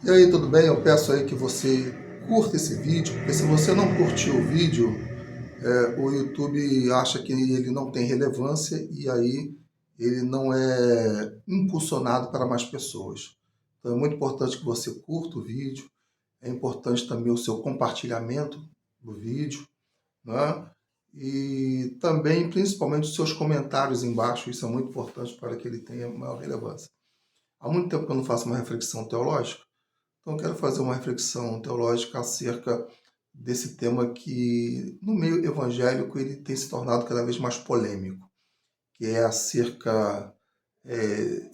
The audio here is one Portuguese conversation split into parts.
E aí, tudo bem? Eu peço aí que você curta esse vídeo, porque se você não curtir o vídeo, o YouTube acha que ele não tem relevância e aí ele não é impulsionado para mais pessoas. Então é muito importante que você curta o vídeo, é importante também o seu compartilhamento do vídeo, né? E também, principalmente, os seus comentários embaixo, isso é muito importante para que ele tenha maior relevância. Há muito tempo que eu não faço uma reflexão teológica, então, eu quero fazer uma reflexão teológica acerca desse tema que, no meio evangélico, ele tem se tornado cada vez mais polêmico, que é acerca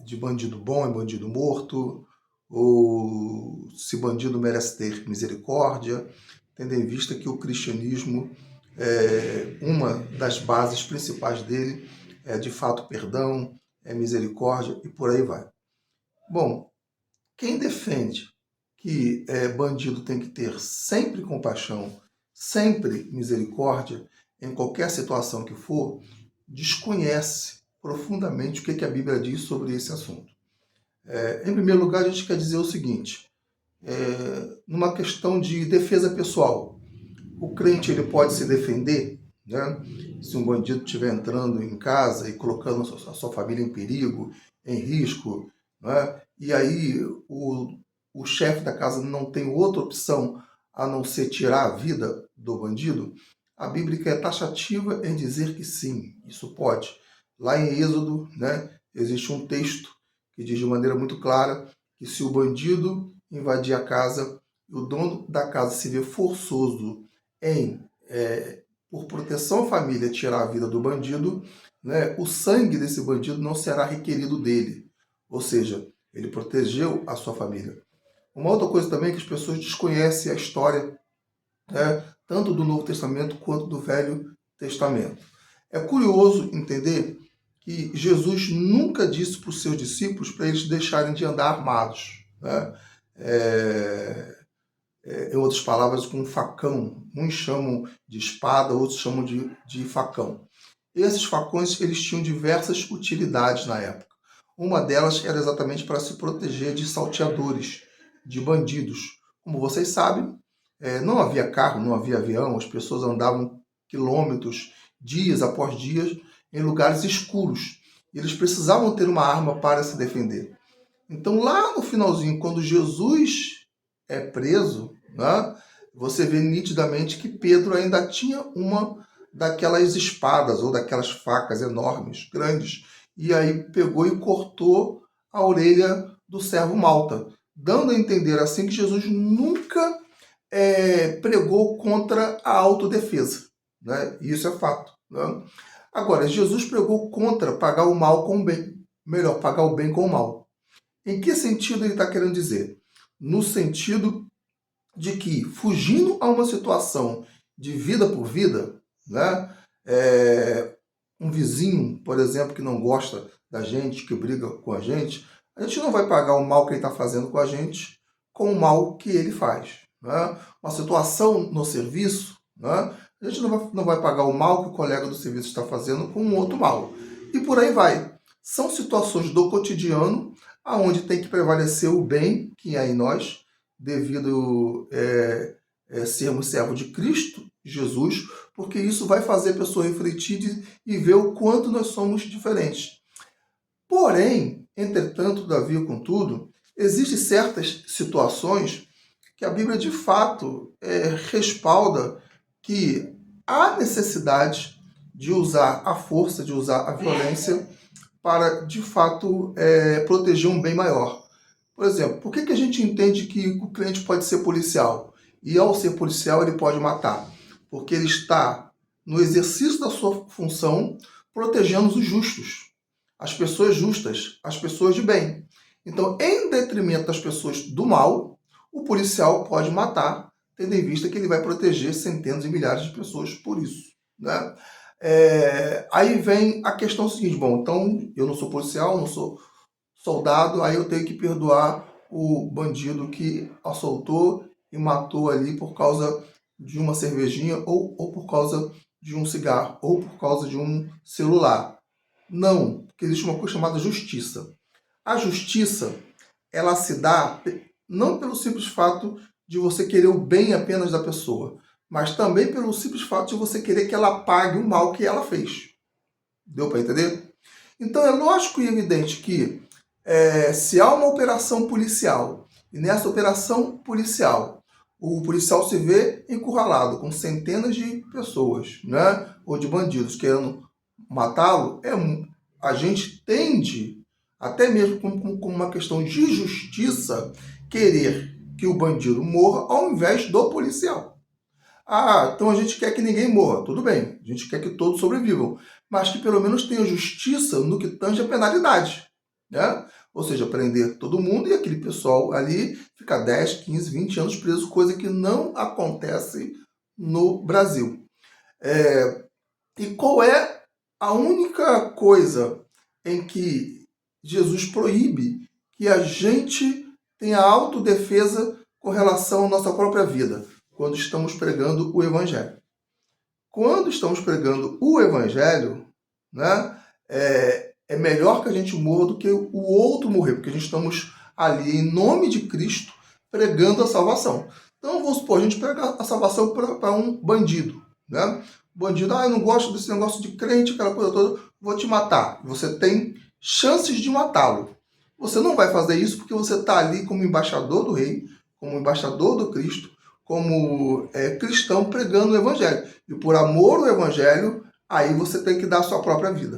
de bandido bom e bandido morto, ou se bandido merece ter misericórdia, tendo em vista que o cristianismo, uma das bases principais dele é, de fato, perdão, é misericórdia e por aí vai. Bom, quem defende que bandido tem que ter sempre compaixão, sempre misericórdia, em qualquer situação que for, desconhece profundamente o que a Bíblia diz sobre esse assunto. Em primeiro lugar, a gente quer dizer o seguinte: numa questão de defesa pessoal, o crente ele pode se defender, né? Se um bandido estiver entrando em casa e colocando a sua família em perigo, em risco, né? E aí o chefe da casa não tem outra opção a não ser tirar a vida do bandido, a Bíblia é taxativa em dizer que sim, isso pode. Lá em Êxodo, né, existe um texto que diz de maneira muito clara que se o bandido invadir a casa e o dono da casa se vê forçoso em, por proteção à família, tirar a vida do bandido, né, o sangue desse bandido não será requerido dele. Ou seja, ele protegeu a sua família. Uma outra coisa também é que as pessoas desconhecem a história, né, tanto do Novo Testamento quanto do Velho Testamento. É curioso entender que Jesus nunca disse para os seus discípulos para eles deixarem de andar armados, né? Em outras palavras, com um facão. Uns chamam de espada, outros chamam de facão. Esses facões eles tinham diversas utilidades na época. Uma delas era exatamente para se proteger de salteadores, de bandidos. Como vocês sabem, não havia carro, não havia avião, as pessoas andavam quilômetros, dias após dias, em lugares escuros. E eles precisavam ter uma arma para se defender. Então, lá no finalzinho, quando Jesus é preso, né, você vê nitidamente que Pedro ainda tinha uma daquelas espadas ou daquelas facas enormes, grandes, e aí pegou e cortou a orelha do servo Malta, dando a entender assim que Jesus nunca pregou contra a autodefesa, né? Isso é fato, né? Agora, Jesus pregou contra pagar o mal com o bem, melhor, pagar o bem com o mal. Em que sentido ele está querendo dizer? No sentido de que, fugindo a uma situação de vida por vida, né? Um vizinho, por exemplo, que não gosta da gente, que briga com a gente não vai pagar o mal que ele está fazendo com a gente com o mal que ele faz. Né? Uma situação no serviço, né? A gente não vai pagar o mal que o colega do serviço está fazendo com um outro mal. E por aí vai. São situações do cotidiano aonde tem que prevalecer o bem que há em nós, devido sermos servos de Cristo Jesus, porque isso vai fazer a pessoa refletir e ver o quanto nós somos diferentes. Porém, entretanto, todavia, contudo, existem certas situações que a Bíblia de fato respalda que há necessidade de usar a força, de usar a violência para, de fato, proteger um bem maior. Por exemplo, por que a gente entende que o crente pode ser policial? E ao ser policial ele pode matar? Porque ele está no exercício da sua função protegendo os justos, as pessoas justas, as pessoas de bem. Então, em detrimento das pessoas do mal, o policial pode matar, tendo em vista que ele vai proteger centenas e milhares de pessoas por isso, né? Aí vem a questão seguinte: bom, então eu não sou policial, não sou soldado, aí eu tenho que perdoar o bandido que assaltou e matou ali por causa de uma cervejinha ou por causa de um cigarro ou por causa de um celular. Não, porque existe uma coisa chamada justiça. A justiça, ela se dá não pelo simples fato de você querer o bem apenas da pessoa, mas também pelo simples fato de você querer que ela pague o mal que ela fez. Deu para entender? Então é lógico e evidente que se há uma operação policial, e nessa operação policial, o policial se vê encurralado com centenas de pessoas, né, ou de bandidos querendo matá-lo, a gente tende, até mesmo com uma questão de justiça, querer que o bandido morra ao invés do policial. Ah, então a gente quer que ninguém morra. Tudo bem, a gente quer que todos sobrevivam, mas que pelo menos tenha justiça no que tange a penalidade, né? Ou seja, prender todo mundo e aquele pessoal ali ficar 10, 15, 20 anos preso, coisa que não acontece no Brasil. E qual é a única coisa em que Jesus proíbe que a gente tenha autodefesa com relação à nossa própria vida? Quando estamos pregando o Evangelho. Quando estamos pregando o Evangelho, né, é melhor que a gente morra do que o outro morrer, porque a gente estamos ali em nome de Cristo pregando a salvação. Então, vamos supor, a gente prega a salvação para um bandido, né? Bandido, eu não gosto desse negócio de crente, aquela coisa toda, vou te matar. Você tem chances de matá-lo. Você não vai fazer isso porque você está ali como embaixador do rei, como embaixador do Cristo, como cristão pregando o Evangelho. E por amor ao Evangelho, aí você tem que dar a sua própria vida.